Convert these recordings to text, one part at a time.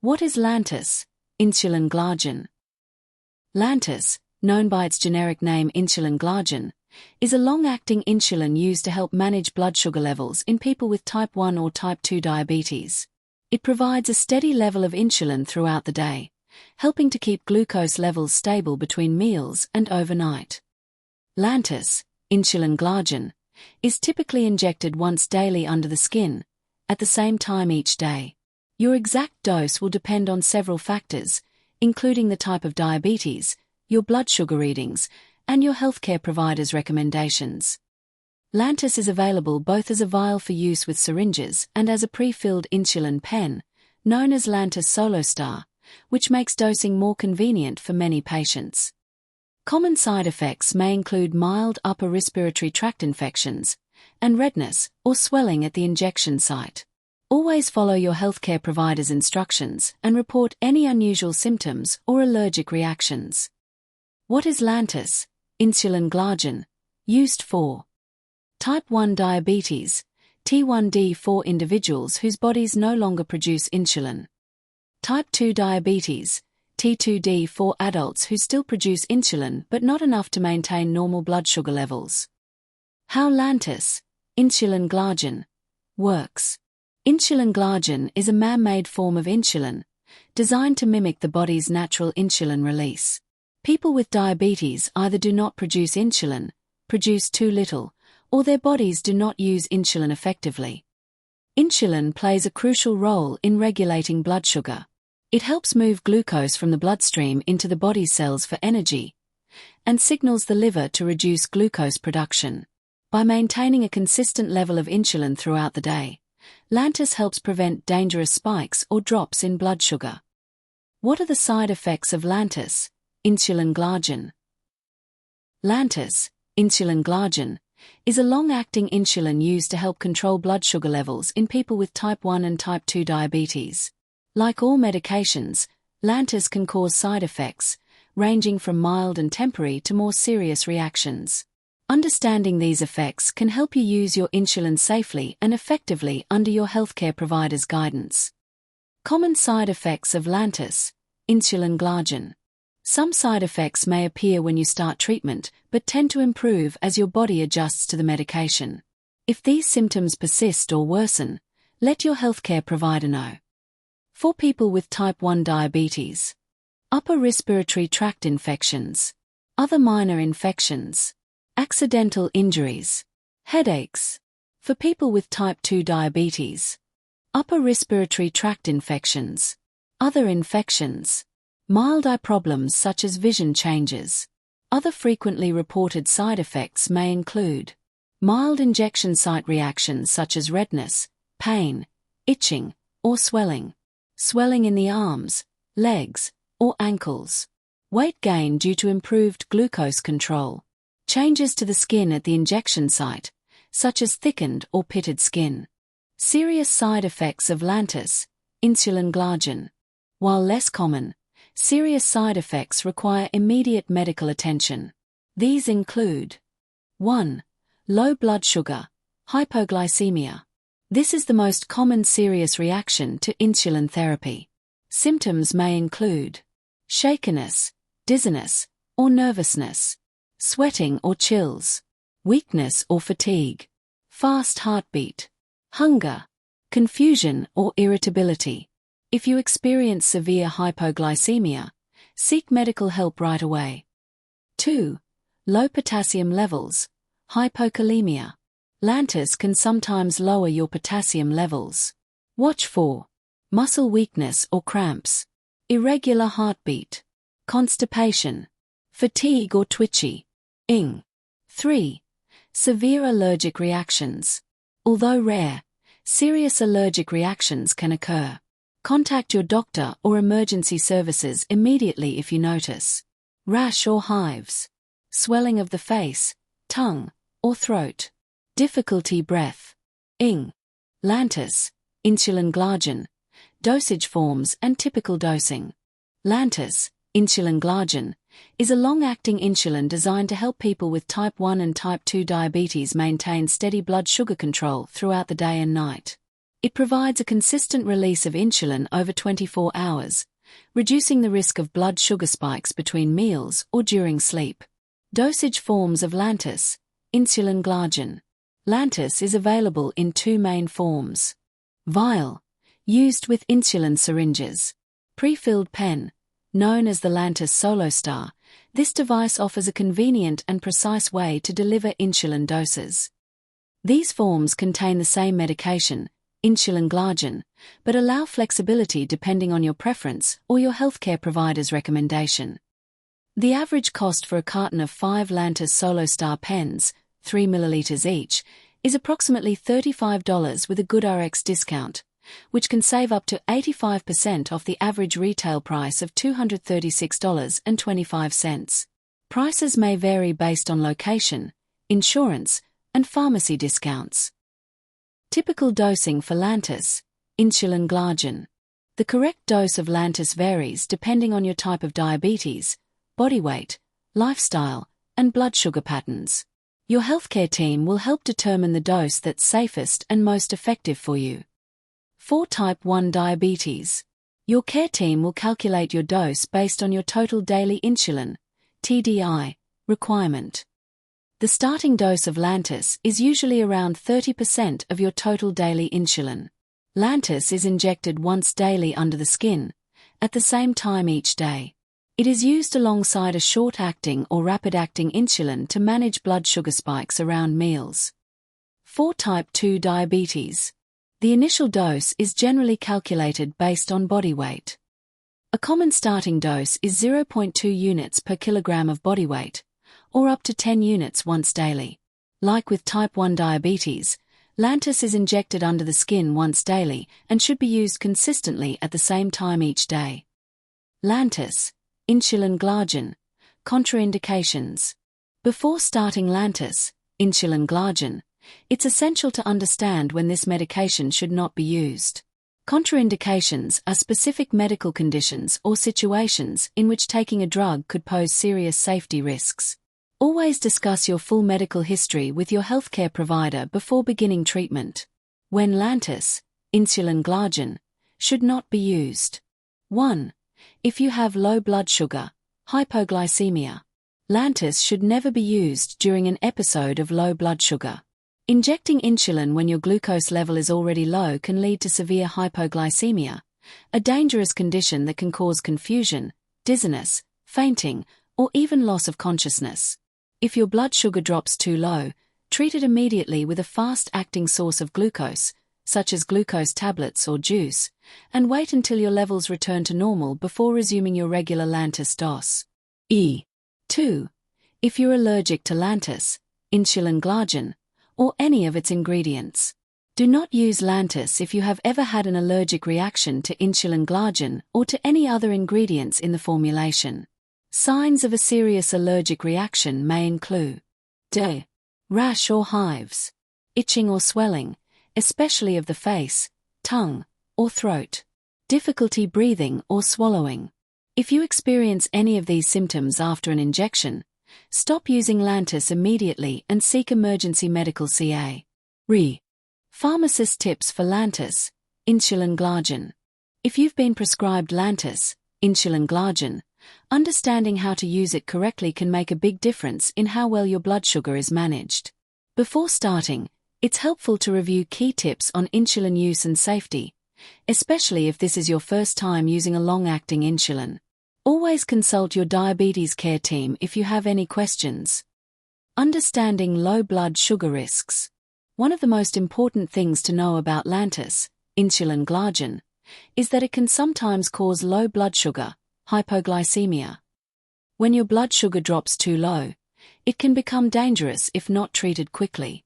What is Lantus, Insulin Glargine? Lantus, known by its generic name Insulin Glargine, is a long-acting insulin used to help manage blood sugar levels in people with type 1 or type 2 diabetes. It provides a steady level of insulin throughout the day, helping to keep glucose levels stable between meals and overnight. Lantus, Insulin Glargine, is typically injected once daily under the skin, at the same time each day. Your exact dose will depend on several factors, including the type of diabetes, your blood sugar readings, and your healthcare provider's recommendations. Lantus is available both as a vial for use with syringes and as a pre-filled insulin pen, known as Lantus SoloStar, which makes dosing more convenient for many patients. Common side effects may include mild upper respiratory tract infections and redness or swelling at the injection site. Always follow your healthcare provider's instructions and report any unusual symptoms or allergic reactions. What is Lantus, Insulin Glargine, used for? Type 1 diabetes, T1D for individuals whose bodies no longer produce insulin. Type 2 diabetes, T2D for adults who still produce insulin but not enough to maintain normal blood sugar levels. How Lantus, Insulin Glargine, works. Insulin Glargine is a man-made form of insulin, designed to mimic the body's natural insulin release. People with diabetes either do not produce insulin, produce too little, or their bodies do not use insulin effectively. Insulin plays a crucial role in regulating blood sugar. It helps move glucose from the bloodstream into the body's cells for energy, and signals the liver to reduce glucose production. By maintaining a consistent level of insulin throughout the day, Lantus helps prevent dangerous spikes or drops in blood sugar. What are the side effects of Lantus, Insulin Glargine? Lantus, Insulin Glargine, is a long-acting insulin used to help control blood sugar levels in people with type 1 and type 2 diabetes. Like all medications, Lantus can cause side effects, ranging from mild and temporary to more serious reactions. Understanding these effects can help you use your insulin safely and effectively under your healthcare provider's guidance. Common side effects of Lantus, Insulin Glargine. Some side effects may appear when you start treatment, but tend to improve as your body adjusts to the medication. If these symptoms persist or worsen, let your healthcare provider know. For people with type 1 diabetes, upper respiratory tract infections, other minor infections, accidental injuries, headaches. For people with type 2 diabetes, upper respiratory tract infections, other infections, mild eye problems such as vision changes. Other frequently reported side effects may include mild injection site reactions such as redness, pain, itching, or swelling, swelling in the arms, legs, or ankles, weight gain due to improved glucose control, changes to the skin at the injection site, such as thickened or pitted skin. Serious side effects of Lantus, Insulin Glargine. While less common, serious side effects require immediate medical attention. These include 1. Low blood sugar, hypoglycemia. This is the most common serious reaction to insulin therapy. Symptoms may include shakiness, dizziness, or nervousness, sweating or chills, weakness or fatigue, fast heartbeat, hunger, confusion or irritability. If you experience severe hypoglycemia, seek medical help right away. 2. Low potassium levels, hypokalemia. Lantus can sometimes lower your potassium levels. Watch for muscle weakness or cramps, irregular heartbeat, constipation, fatigue or twitchy. 3. Severe allergic reactions. Although rare, serious allergic reactions can occur. Contact your doctor or emergency services immediately if you notice rash or hives, swelling of the face, tongue, or throat, difficulty breath. Lantus, Insulin Glargine, dosage forms and typical dosing. Lantus, Insulin Glargine, is a long-acting insulin designed to help people with type 1 and type 2 diabetes maintain steady blood sugar control throughout the day and night. It provides a consistent release of insulin over 24 hours, reducing the risk of blood sugar spikes between meals or during sleep. Dosage forms of Lantus, Insulin Glargine. Lantus is available in two main forms. Vial, used with insulin syringes. Pre-filled pen, known as the Lantus SoloStar. This device offers a convenient and precise way to deliver insulin doses. These forms contain the same medication, Insulin Glargine, but allow flexibility depending on your preference or your healthcare provider's recommendation. The average cost for a carton of 5 Lantus SoloStar pens, 3 ml each, is approximately $35 with a GoodRx discount, which can save up to 85% off the average retail price of $236.25. Prices may vary based on location, insurance, and pharmacy discounts. Typical dosing for Lantus, Insulin Glargine. The correct dose of Lantus varies depending on your type of diabetes, body weight, lifestyle, and blood sugar patterns. Your healthcare team will help determine the dose that's safest and most effective for you. For type 1 diabetes, your care team will calculate your dose based on your total daily insulin, TDI, requirement. The starting dose of Lantus is usually around 30% of your total daily insulin. Lantus is injected once daily under the skin, at the same time each day. It is used alongside a short-acting or rapid-acting insulin to manage blood sugar spikes around meals. For type 2 diabetes, the initial dose is generally calculated based on body weight. A common starting dose is 0.2 units per kilogram of body weight, or up to 10 units once daily. Like with type 1 diabetes, Lantus is injected under the skin once daily and should be used consistently at the same time each day. Lantus, Insulin Glargine. Contraindications. Before starting Lantus, Insulin Glargine, it's essential to understand when this medication should not be used. Contraindications are specific medical conditions or situations in which taking a drug could pose serious safety risks. Always discuss your full medical history with your healthcare provider before beginning treatment. When Lantus, Insulin Glargine, should not be used. 1. If you have low blood sugar, hypoglycemia. Lantus should never be used during an episode of low blood sugar. Injecting insulin when your glucose level is already low can lead to severe hypoglycemia, a dangerous condition that can cause confusion, dizziness, fainting, or even loss of consciousness. If your blood sugar drops too low, treat it immediately with a fast-acting source of glucose, such as glucose tablets or juice, and wait until your levels return to normal before resuming your regular Lantus dose. 2. If you're allergic to Lantus, Insulin Glargine, or any of its ingredients. Do not use Lantus if you have ever had an allergic reaction to Insulin Glargine or to any other ingredients in the formulation. Signs of a serious allergic reaction may include rash or hives, itching or swelling, especially of the face, tongue, or throat, difficulty breathing or swallowing. If you experience any of these symptoms after an injection, stop using Lantus immediately and seek emergency medical care. Pharmacist tips for Lantus, Insulin Glargine. If you've been prescribed Lantus, Insulin Glargine, understanding how to use it correctly can make a big difference in how well your blood sugar is managed. Before starting, it's helpful to review key tips on insulin use and safety, especially if this is your first time using a long-acting insulin. Always consult your diabetes care team if you have any questions. Understanding low blood sugar risks. One of the most important things to know about Lantus, Insulin Glargine, is that it can sometimes cause low blood sugar, hypoglycemia. When your blood sugar drops too low, it can become dangerous if not treated quickly.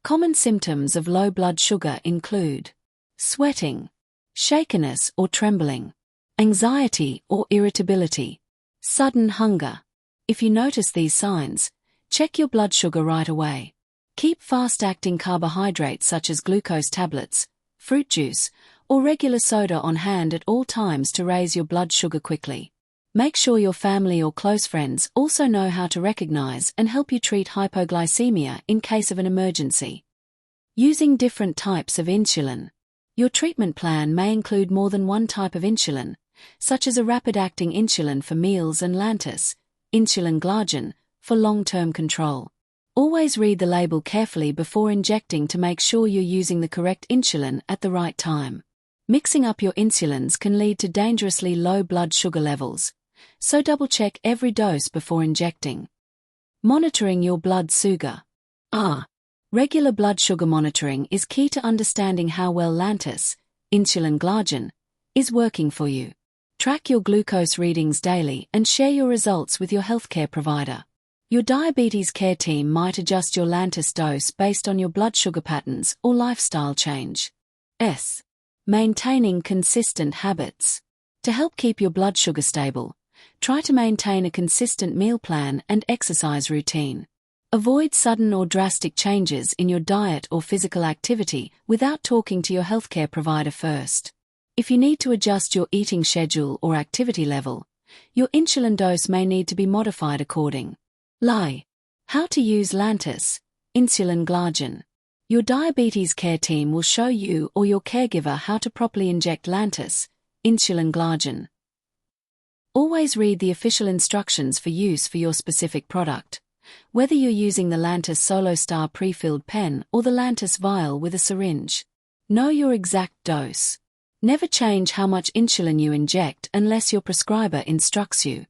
Common symptoms of low blood sugar include sweating, shakiness or trembling, anxiety or irritability, sudden hunger. If you notice these signs, check your blood sugar right away. Keep fast-acting carbohydrates such as glucose tablets, fruit juice, or regular soda on hand at all times to raise your blood sugar quickly. Make sure your family or close friends also know how to recognize and help you treat hypoglycemia in case of an emergency. Using different types of insulin. Your treatment plan may include more than one type of insulin, such as a rapid-acting insulin for meals and Lantus, Insulin Glargine, for long-term control. Always read the label carefully before injecting to make sure you're using the correct insulin at the right time. Mixing up your insulins can lead to dangerously low blood sugar levels, so double-check every dose before injecting. Monitoring your blood sugar. Regular blood sugar monitoring is key to understanding how well Lantus, Insulin Glargine, is working for you. Track your glucose readings daily and share your results with your healthcare provider. Your diabetes care team might adjust your Lantus dose based on your blood sugar patterns or lifestyle change. Maintaining consistent habits. To help keep your blood sugar stable, try to maintain a consistent meal plan and exercise routine. Avoid sudden or drastic changes in your diet or physical activity without talking to your healthcare provider first. If you need to adjust your eating schedule or activity level, your insulin dose may need to be modified accordingly. How to use Lantus, Insulin Glargine. Your diabetes care team will show you or your caregiver how to properly inject Lantus, Insulin Glargine. Always read the official instructions for use for your specific product, whether you're using the Lantus SoloStar pre-filled pen or the Lantus vial with a syringe. Know your exact dose. Never change how much insulin you inject unless your prescriber instructs you.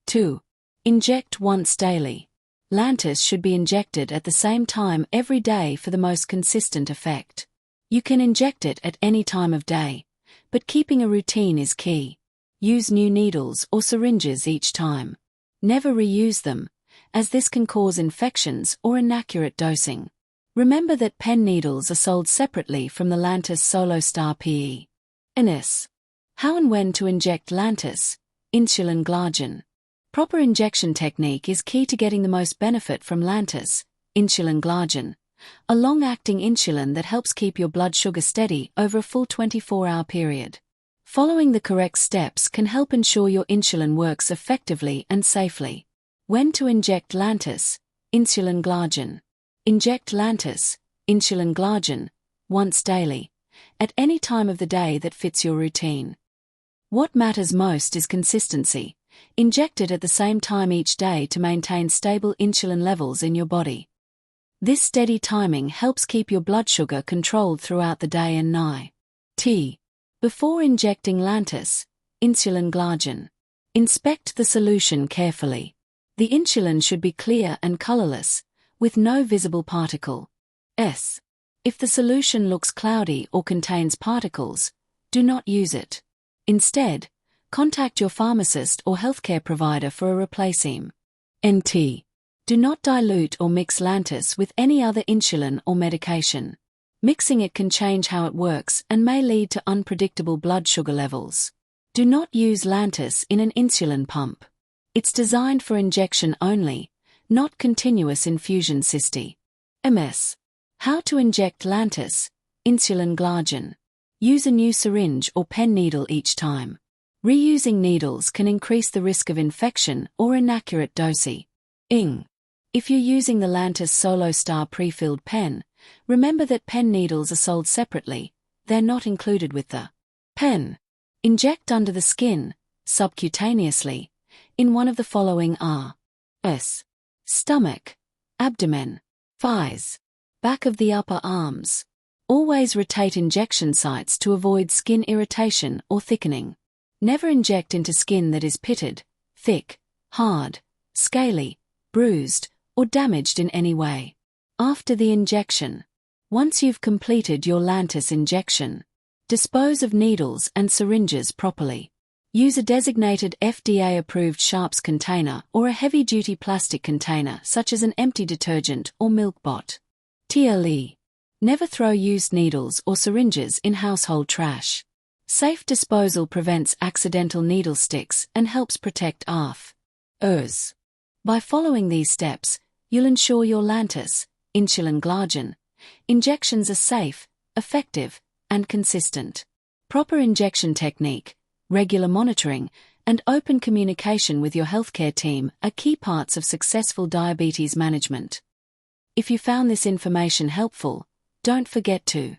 2. Inject once daily. Lantus should be injected at the same time every day for the most consistent effect. You can inject it at any time of day, but keeping a routine is key. Use new needles or syringes each time. Never reuse them, as this can cause infections or inaccurate dosing. Remember that pen needles are sold separately from the Lantus SoloStar PE. How and when to inject Lantus, Insulin Glargine. Proper injection technique is key to getting the most benefit from Lantus, Insulin Glargine, a long-acting insulin that helps keep your blood sugar steady over a full 24-hour period. Following the correct steps can help ensure your insulin works effectively and safely. When to inject Lantus, Insulin Glargine. Inject Lantus, Insulin Glargine, once daily, at any time of the day that fits your routine. What matters most is consistency. Inject it at the same time each day to maintain stable insulin levels in your body. This steady timing helps keep your blood sugar controlled throughout the day and night. Before injecting Lantus, Insulin Glargine. Inspect the solution carefully. The insulin should be clear and colorless, with no visible particle. If the solution looks cloudy or contains particles, do not use it. Instead, contact your pharmacist or healthcare provider for a replacement. Do not dilute or mix Lantus with any other insulin or medication. Mixing it can change how it works and may lead to unpredictable blood sugar levels. Do not use Lantus in an insulin pump. It's designed for injection only, not continuous infusion system. How to inject Lantus, Insulin Glargine. Use a new syringe or pen needle each time. Reusing needles can increase the risk of infection or inaccurate dosing. If you're using the Lantus SoloStar pre-filled pen, remember that pen needles are sold separately, they're not included with the pen. Inject under the skin, subcutaneously, in one of the following stomach, abdomen, thighs, back of the upper arms. Always rotate injection sites to avoid skin irritation or thickening. Never inject into skin that is pitted, thick, hard, scaly, bruised, or damaged in any way. After the injection. Once you've completed your Lantus injection, dispose of needles and syringes properly. Use a designated FDA-approved sharps container or a heavy-duty plastic container such as an empty detergent or milk bottle. Never throw used needles or syringes in household trash. Safe disposal prevents accidental needle sticks and helps protect ours. By following these steps, you'll ensure your Lantus, Insulin Glargine, injections are safe, effective, and consistent. Proper injection technique, regular monitoring, and open communication with your healthcare team are key parts of successful diabetes management. If you found this information helpful, don't forget to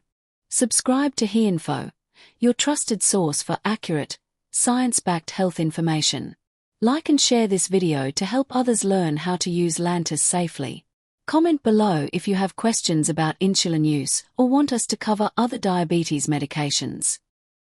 Subscribe to HeInfo, your trusted source for accurate, science-backed health information. Like and share this video to help others learn how to use Lantus safely. Comment below if you have questions about insulin use or want us to cover other diabetes medications.